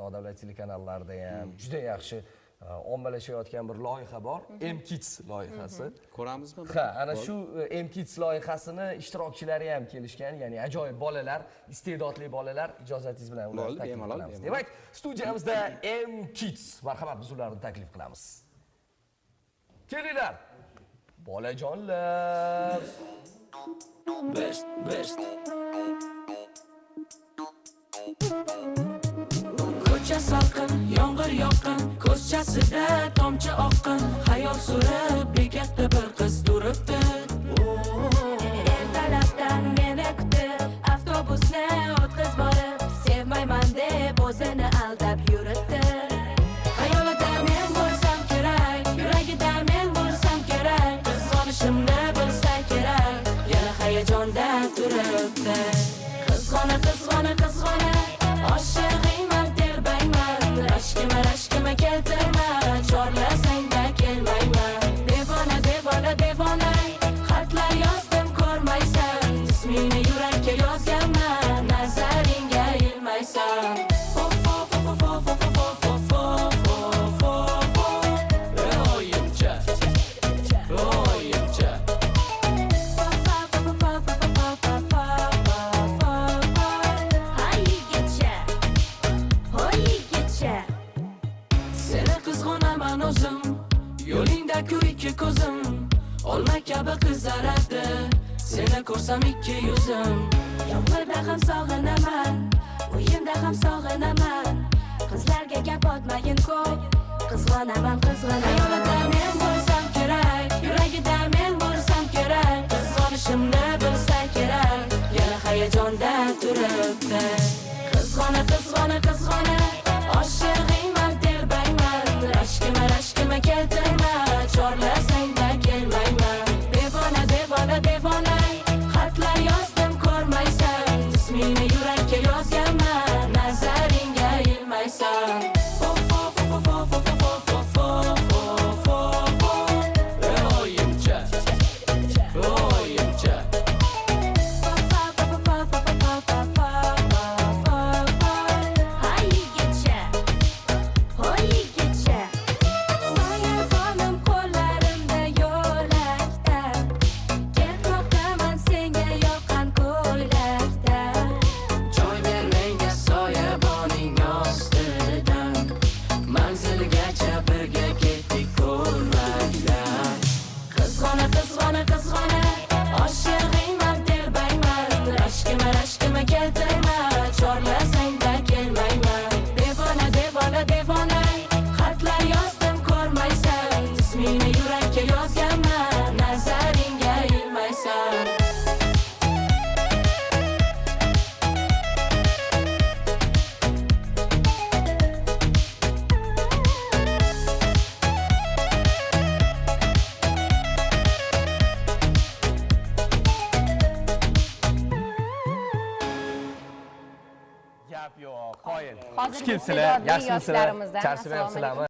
nodavlat telekanallarda ham juda yaxshi ommalashayotgan bir loyiha bor. M-Kids loyihasi. Ko'ramizmi? Ha, ana shu M-Kids loyihasini ishtirokchilari ham kelishgan, ya'ni ajoyib bolalar, iste'dodli bolalar, ijozatingiz bilan ularni taklif qilamiz. Demak, studiyamizda M-Kids, marhamat, biz ularni taklif qilamiz. Kelinglar. Bolajonlar. Best. Ko'cha salqin, yomg'ir yoqqin, ko'zchasida tomchi oqqin, xayol surib bekatda bir qiz turibdi. Ertalabdan meni kutib, avtobusni o'tqizib borib, sevmayman deb o'zini aldab yuribdi. Xayolida men bo'lsam kerak, yuragida men bo'lsam kerak, qizg'onishimni bilsa kerak, yana hayajonda turibdi. Qizg'ona, oshig'ingman terbayman, rashkima keltirma, chorlasangda kelmayman. Devona, xatlar yozdim ko'rmaysan, ismingni yurakka yozganman, nazaringga ilmaysan. Yo'lingda ikki ko'zim, olma kabi qizaradi, seni ko'rsam ikki yuzim. Yomg'irda ham sog'inaman, o'yinda ham sog'inaman, qizlarga gap otmayin ko'p, qizg'onaman. Xayolida men bo'lsam kerak, yuragida men bo'lsam kerak, qizg'onishimni bilsa kerak, yana hayajonda turibdi. Qizg'ona, oshig'ingman terbayman, rashkima keltirma, chorlasangda kelmayman. Devona, xatlar yozdim ko'rmaysan, ismingni yurakka yozganman, nazaringga ilmaysan. Qizg'ona, oshig'ingman terbayman, rashkima keltirma, chorlasangda kelmayman. Devona, xatlar yozdim ko'rmaysan, ismingni yurakka yozganman, nazaringga ilmaysan. Gap yo'q, qoyil. Hozirgi Xush kelibsizlar, iste'dodli yaxshimisizlar? yoshlarimizdan, Charchamayapsizlarmi?